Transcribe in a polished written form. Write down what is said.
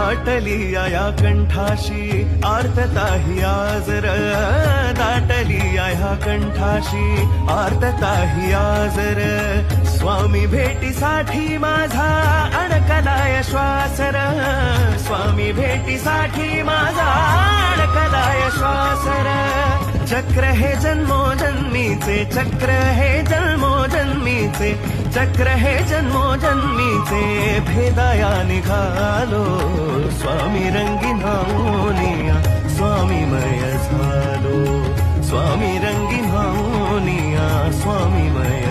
दाटली या कंठाशी आर्तता ही आजर, दाटली या कंठाशी आर्तता ही आजर. स्वामी भेटीसाठी माझा अडकलाय श्वासर, स्वामी भेटीसाठी माझा अडकलाय श्वासर. चक्र हे जन्मोजन्मीचे, चक्र हे जन्मोजन्मीचे, चक्र हे जन्मोजन्मीचे. भेदाया निघालो स्वामी रंगीन होऊनिया, स्वामीमय झालो स्वामी रंगीन होऊनिया, स्वामीमय